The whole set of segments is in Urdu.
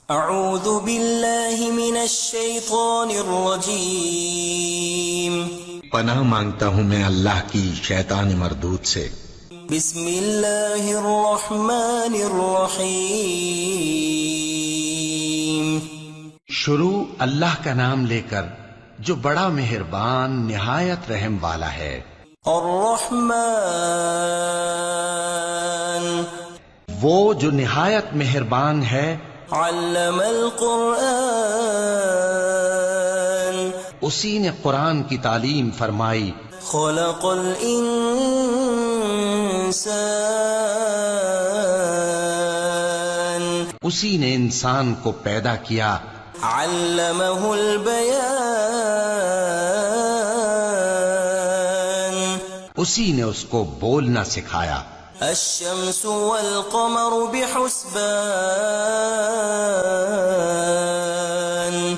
اعوذ باللہ من الشیطان الرجیم، پناہ مانگتا ہوں میں اللہ کی شیطان مردود سے۔ بسم اللہ الرحمن الرحیم، شروع اللہ کا نام لے کر جو بڑا مہربان نہایت رحم والا ہے۔ الرحمن، وہ جو نہایت مہربان ہے۔ علم القرآن، اسی نے قرآن کی تعلیم فرمائی۔ خلق الانسان، اسی نے انسان کو پیدا کیا۔ علمہ البیان، اسی نے اس کو بولنا سکھایا۔ الشمس والقمر بحسبان،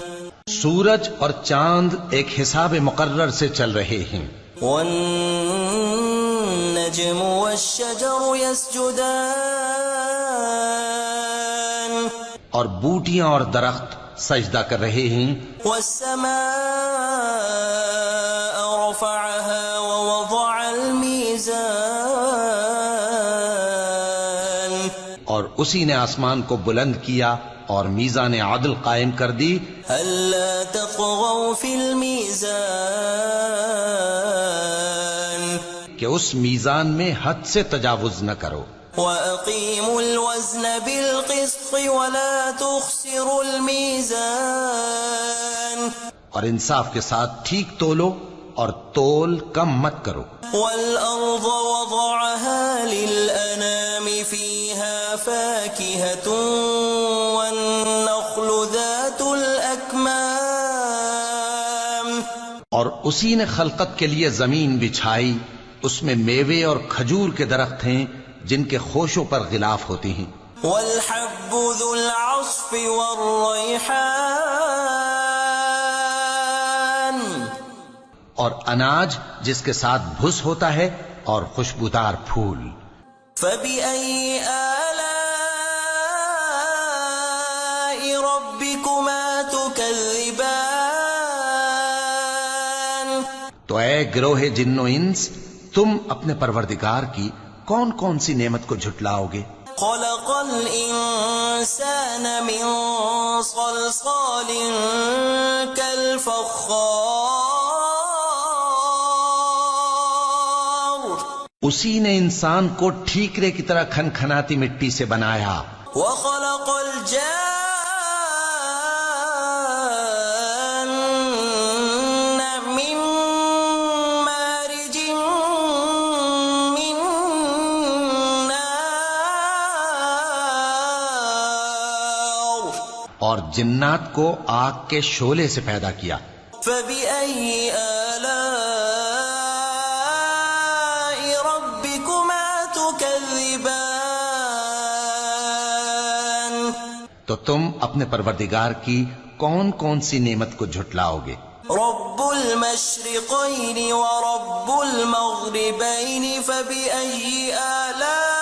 سورج اور چاند ایک حساب مقرر سے چل رہے ہیں۔ والنجم والشجر يسجدان، اور بوٹیاں اور درخت سجدہ کر رہے ہیں۔ والسماء رفعها ووضع الميزان، اور اسی نے آسمان کو بلند کیا اور میزان عدل قائم کر دی۔ ألا تطغوا في الميزان، کہ اس میزان میں حد سے تجاوز نہ کرو۔ وأقيموا الوزن بالقسط ولا تخسروا الميزان، اور انصاف کے ساتھ ٹھیک تولو اور تول کم مت کرو۔ والأرض وضعها للأنام فيها فاكهة والنخل ذات الأكمام، اور اسی نے خلقت کے لیے زمین بچھائی، اس میں میوے اور کھجور کے درخت ہیں جن کے خوشوں پر غلاف ہوتی ہیں۔ والحب ذو العصف والريحان، اور اناج جس کے ساتھ بھس ہوتا ہے اور خوشبودار پھول۔ فبأي آلاء ربكما تكذبان، تو اے گروہ جن و انس، تم اپنے پروردگار کی کون کون سی نعمت کو جھٹلاؤ گے؟ خلق الإنسان من صلصال كالفخار، اسی نے انسان کو ٹھیکرے کی طرح کھنکھناتی مٹی سے بنایا۔ وخلق الجان من مارج من نار، اور جنات کو آگ کے شعلے سے پیدا کیا۔ فبأي آلاء ربكما تكذبان، تو تم اپنے پروردگار کی کون کون سی نعمت کو جھٹلاؤ گے؟ رب المشرقين ورب المغربين، فبأي آلاء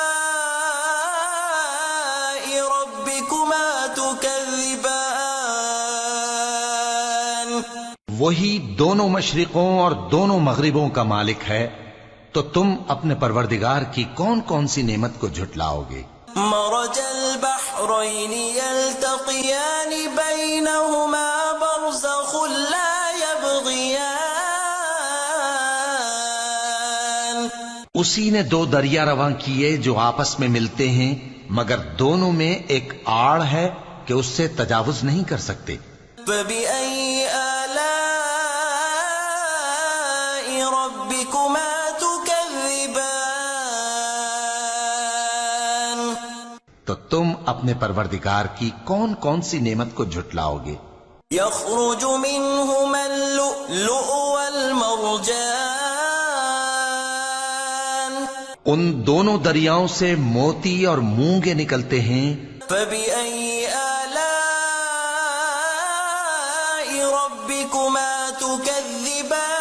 ربكما تكذبان، وہی دونوں مشرقوں اور دونوں مغربوں کا مالک ہے، تو تم اپنے پروردگار کی کون کون سی نعمت کو جھٹلاؤ گے؟ مرج البحرين يلتقيان بينهما برزخ لا يبغيان، اسی نے دو دریا رواں کیے جو آپس میں ملتے ہیں، مگر دونوں میں ایک آڑ ہے کہ اس سے تجاوز نہیں کر سکتے۔ فبأي آلاء ربكما تكذبان، تو تم اپنے پروردگار کی کون کون سی نعمت کو جھٹلاؤ گے؟ يخرج منهما اللؤلؤ والمرجان، ان دونوں دریاؤں سے موتی اور مونگے نکلتے ہیں۔ فبأي آلاء ربكما تكذبان،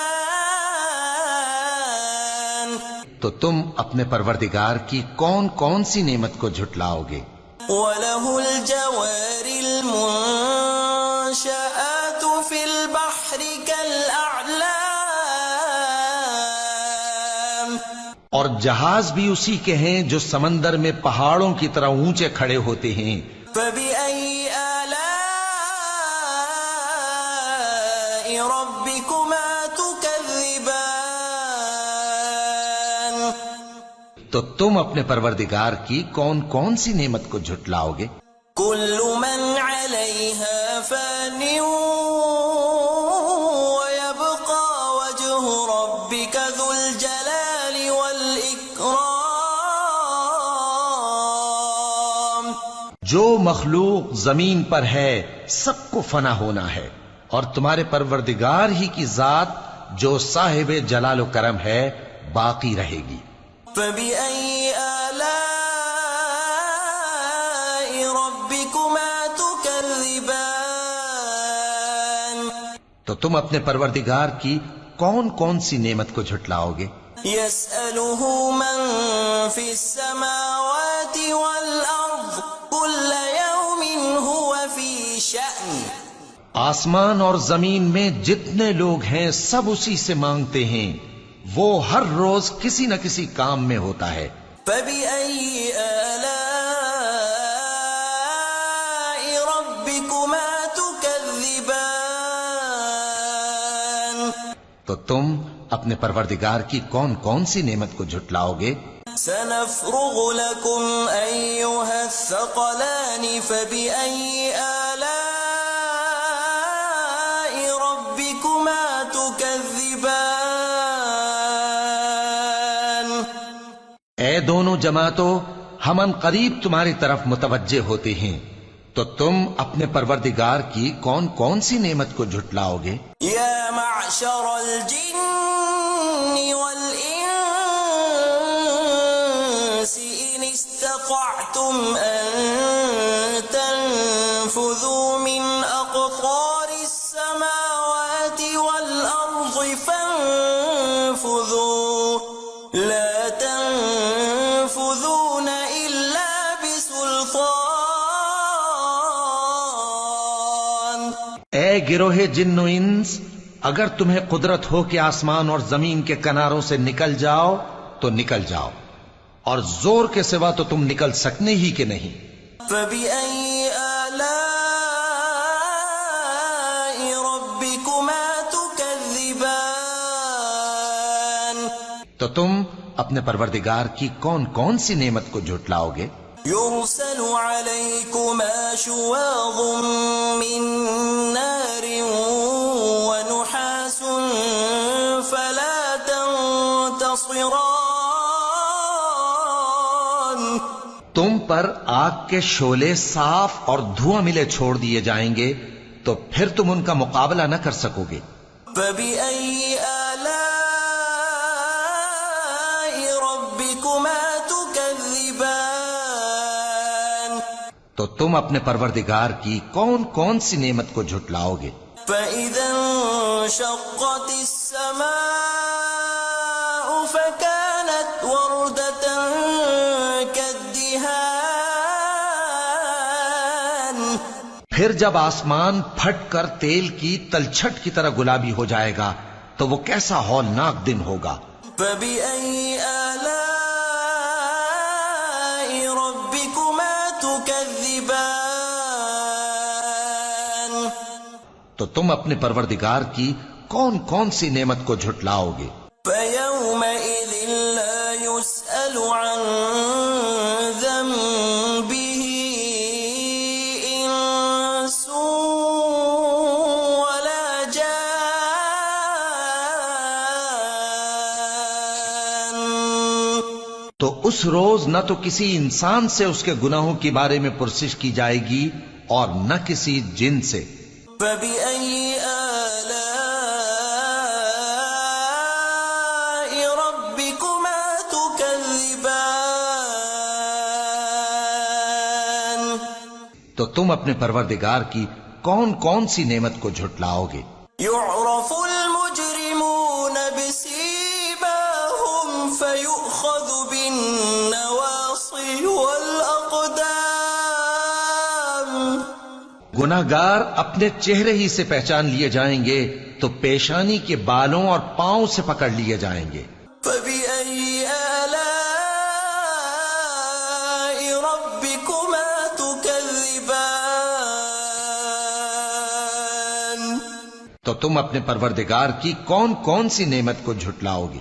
تو تم اپنے پروردگار کی کون کون سی نعمت کو جھٹلاؤ گے؟ وَلَهُ الْجَوَارِ اور جہاز بھی اسی کے ہیں جو سمندر میں پہاڑوں کی طرح اونچے کھڑے ہوتے ہیں. فبأي آلاء ربكما تكذبان تو تم اپنے پروردگار کی کون کون سی نعمت کو جھٹلاؤ گے؟ كل من عليها فان ويبقى وجه ربك ذو الجلال والإكرام. جو مخلوق زمین پر ہے سب کو فنا ہونا ہے، اور تمہارے پروردگار ہی کی ذات جو صاحب جلال و کرم ہے باقی رہے گی. فبأي آلاء ربكما تكذبان تو تم اپنے پروردگار کی کون کون سی نعمت کو جھٹلاؤ گے؟ يسأله من في السماوات والأرض كل يوم هو في شأن. آسمان اور زمین میں جتنے لوگ ہیں سب اسی سے مانگتے ہیں، وہ ہر روز کسی نہ کسی کام میں ہوتا ہے. فبأي آلاء ربكما تكذبان تو تم اپنے پروردگار کی کون کون سی نعمت کو جھٹلاؤ گے؟ سنفرغ لكم أيها الثقلان فبأي آلاء ربكما تكذبان. اے دونوں جماعتوں، ہم ان قریب تمہاری طرف متوجہ ہوتے ہیں، تو تم اپنے پروردگار کی کون کون سی نعمت کو جھٹلاؤ گے؟ يا معشر الجن والإنس إن استطعتم أن تنفذوا من أقطار السماوات والأرض فانفذوا لا تنفذون إلا بسلطان. اے گروہ جن و انس، اگر تمہیں قدرت ہو کہ آسمان اور زمین کے کناروں سے نکل جاؤ تو نکل جاؤ، اور زور کے سوا تو تم نکل سکنے ہی کہ نہیں. فبأي آلاء ربكما تكذبان تو تم اپنے پروردگار کی کون کون سی نعمت کو جھٹلاؤ گے؟ يرسل عليكما شواظ من نار ونحاس فلا تنتصران. تم پر آگ کے شعلے صاف اور دھواں ملے چھوڑ دیے جائیں گے تو پھر تم ان کا مقابلہ نہ کر سکو گے. فبأي آلاء ربكما تكذبان تو تم اپنے پروردگار کی کون کون سی نعمت کو جھٹلاؤ گے؟ فإذا انشقت السماء فكانت وردة كالدهان. پھر جب آسمان پھٹ کر تیل کی تلچھٹ کی طرح گلابی ہو جائے گا تو وہ کیسا ہولناک دن ہوگا. فبأي آلاء ربكما تكذبان تو تم اپنے پروردگار کی کون کون سی نعمت کو جھٹلاؤ گے؟ فيومئذ لا يسأل عن ذنبه إنس ولا جان. تو اس روز نہ تو کسی انسان سے اس کے گناہوں کے بارے میں پرسش کی جائے گی اور نہ کسی جن سے. فبأي آلاء ربكما تكذبان تو تم اپنے پروردگار کی کون کون سی نعمت کو جھٹلاؤ گے؟ يعرف المجرمون بسيماهم فيؤخذ بالنواصي والأقدام. گناہگار اپنے چہرے ہی سے پہچان لیے جائیں گے تو پیشانی کے بالوں اور پاؤں سے پکڑ لیے جائیں گے. فبأي تو تم اپنے پروردگار کی کون کون سی نعمت کو جھٹلاؤ گے؟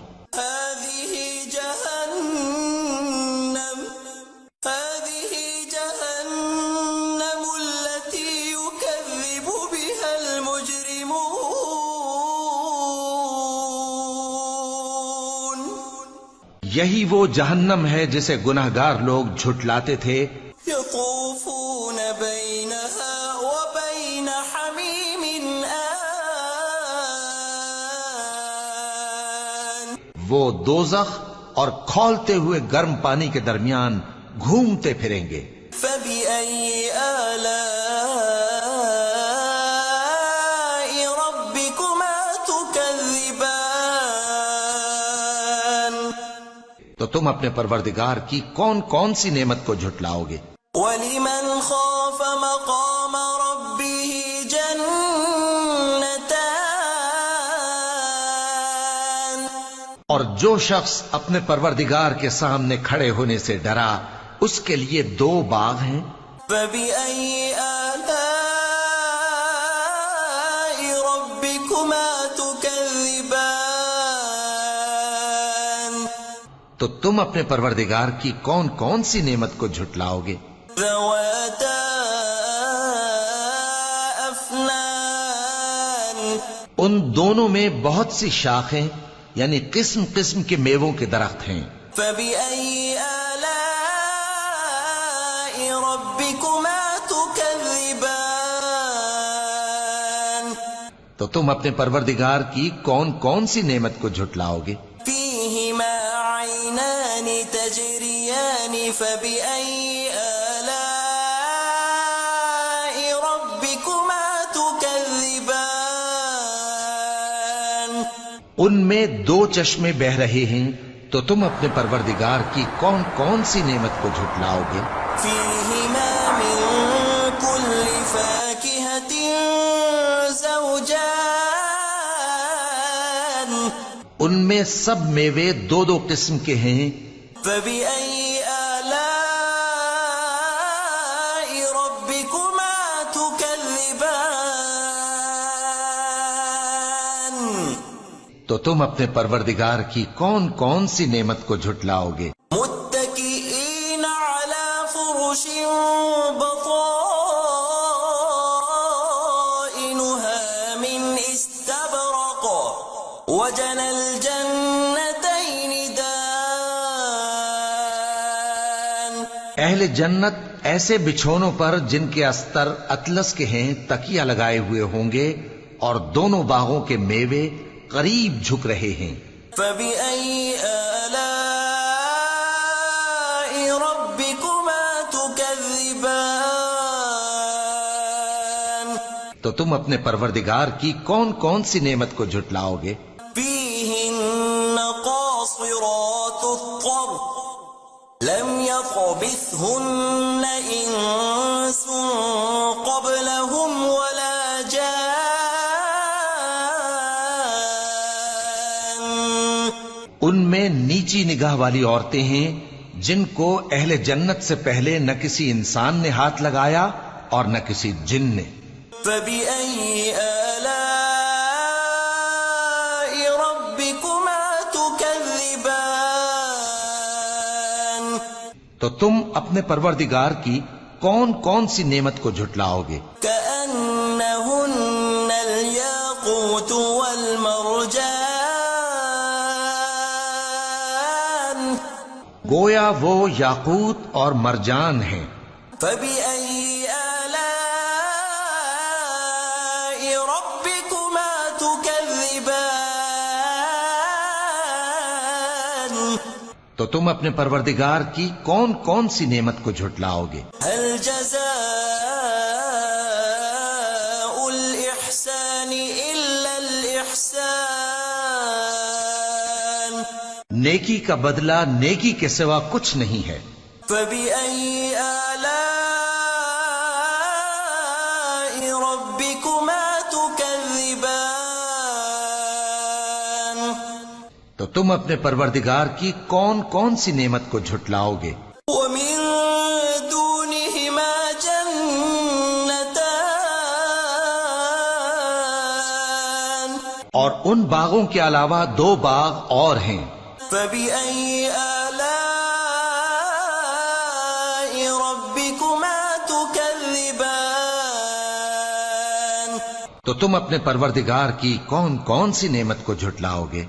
هذه جهنم التي يكذب بها المجرمون یہی وہ جہنم ہے جسے گناہگار لوگ جھٹلاتے تھے. يطوفون بينها وبين حميم آن وہ دوزخ اور کھولتے ہوئے گرم پانی کے درمیان گھومتے پھریں گے. فبأي آلاء ربكما تكذبان تو تم اپنے پروردگار کی کون کون سی نعمت کو جھٹلاؤ گے؟ ولمن خاف مقام ربه جنتان اور جو شخص اپنے پروردگار کے سامنے کھڑے ہونے سے ڈرا اس کے لیے 2 باغ ہیں. فبأي آلاء ربكما تكذبان تو تم اپنے پروردگار کی کون کون سی نعمت کو جھٹلاؤ گے؟ ذواتا افنان ان دونوں میں بہت سی شاخیں یعنی قسم قسم کے میووں کے درخت ہیں. فبأي آلاء ربكما تكذبان تو تم اپنے پروردگار کی کون کون سی نعمت کو جھٹلاؤ گے؟ فيهما عينان تجريان فبأي آلاء ربكما تكذبان ان میں 2 چشمے بہ رہے ہیں تو تم اپنے پروردگار کی کون کون سی نعمت کو جھٹلاؤ گے؟ فيهما من كل فاكهة زوجان ان میں سب میوے 2 قسم کے ہیں. فبأي آلاء ربكما تكذبان تو تم اپنے پروردگار کی کون کون سی نعمت کو جھٹلاؤ گے؟ متكئين على فرش بطائنها من استبرق وجنى الجنتين دان اہل جنت ایسے بچھونوں پر جن کے استر اطلس کے ہیں تکیہ لگائے ہوئے ہوں گے اور دونوں باغوں کے میوے قریب جھک رہے ہیں. فبأي آلاء ربكما تكذبان تو تم اپنے پروردگار کی کون کون سی نعمت کو جھٹلاؤ گے؟ فيهن قاصرات الطرف لم يطمثهن إنس قبلهم ولا جان ان میں نیچی نگاہ والی عورتیں ہیں جن کو اہل جنت سے پہلے نہ کسی انسان نے ہاتھ لگایا اور نہ کسی جن نے. فبأي آلاء ربكما تكذبان تو تم اپنے پروردگار کی کون کون سی نعمت کو جھٹلاؤ گے؟ كأنهن الياقوت والمرجان گویا وہ یاقوت اور مرجان ہیں. فبأي آلاء ربكما تكذبان تو تم اپنے پروردگار کی کون کون سی نعمت کو جھٹلاؤ گے؟ هل جزاء الإحسان إلا الإحسان نیکی کا بدلہ نیکی کے سوا کچھ نہیں ہے. فبأي آلاء ربكما تكذبان تو تم اپنے پروردگار کی کون کون سی نعمت کو جھٹلاؤ گے؟ ومن دونهما جنتان اور ان باغوں کے علاوہ 2 باغ اور ہیں. فبأي آلاء ربكما تكذبان تو تم اپنے پروردگار کی کون کون سی نعمت کو جھٹلاؤ گے؟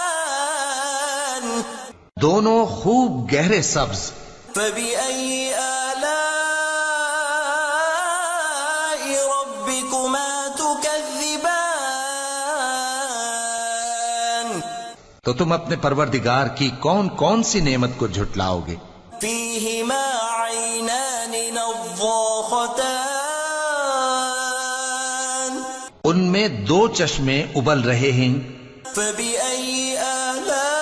مدهامتان دونوں خوب گہرے سبز. فبأي آلاء ربكما تكذبان تو تم اپنے پروردگار کی کون کون سی نعمت کو جھٹلاؤ گے؟ فيهما عينان نضاختان ان میں 2 چشمے ابل رہے ہیں. فبأي آلاء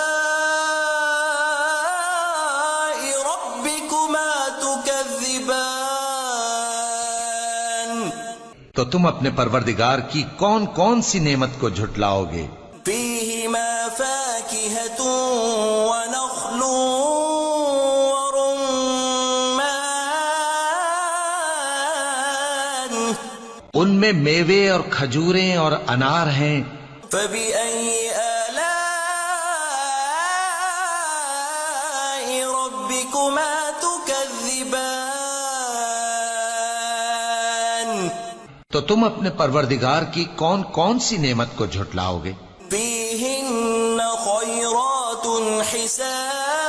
ربكما تكذبان تو تم اپنے پروردگار کی کون کون سی نعمت کو جھٹلاؤ گے؟ فيهما فاكهة ونخل ورمان ان میں میوے اور کھجوریں اور انار ہیں. فبأي آلاء ربكما تكذبان تو تم اپنے پروردگار کی کون کون سی نعمت کو جھٹلاؤ گے؟ فيهن خيرات حسان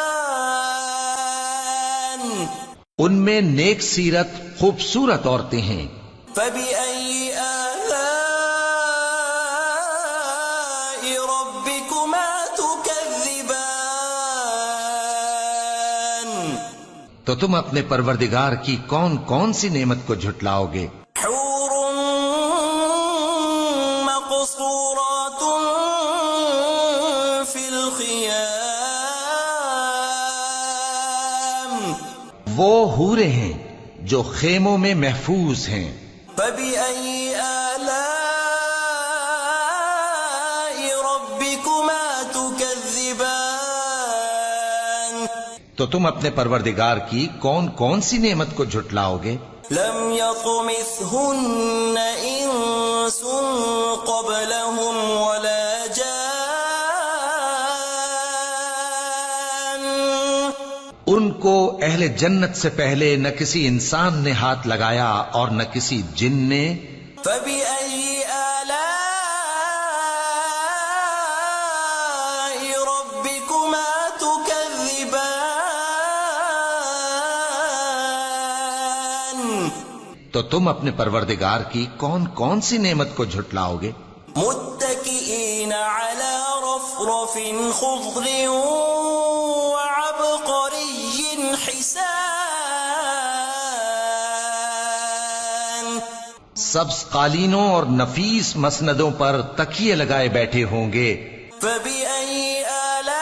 ان میں نیک سیرت خوبصورت عورتیں ہیں. فبأي آلاء ربكما تكذبان تو تم اپنے پروردگار کی کون کون سی نعمت کو جھٹلاؤ گے؟ حور مقصورات في الخيام وہ حوریں ہیں جو خیموں میں محفوظ ہیں. فبأي آلاء ربكما تكذبان تو تم اپنے پروردگار کی کون کون سی نعمت کو جھٹلاؤ گے؟ لم يطمثهن إنس قبلهم ولا جان ان کو اہل جنت سے پہلے نہ کسی انسان نے ہاتھ لگایا اور نہ کسی جن نے. فبأي آلاء ربكما تكذبان تو تم اپنے پروردگار کی کون کون سی نعمت کو جھٹلاؤ گے؟ متكئين على رفرف خضر وعبقري حسان سبز قالینوں اور نفیس مسندوں پر تکیے لگائے بیٹھے ہوں گے. فبأي آلاء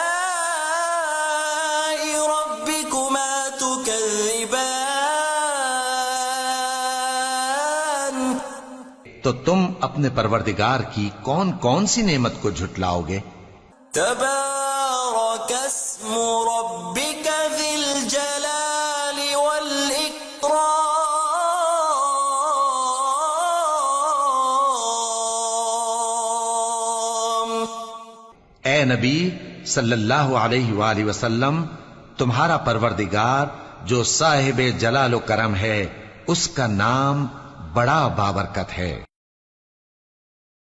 ربكما تكذبان تو تم اپنے پروردگار کی کون کون سی نعمت کو جھٹلاؤ گے؟ تبارك اسم ربك ذي الجلال والإكرام اے نبی صلی اللہ علیہ وآلہ وسلم، تمہارا پروردگار جو صاحب جلال و کرم ہے، اس کا نام بڑا بابرکت ہے.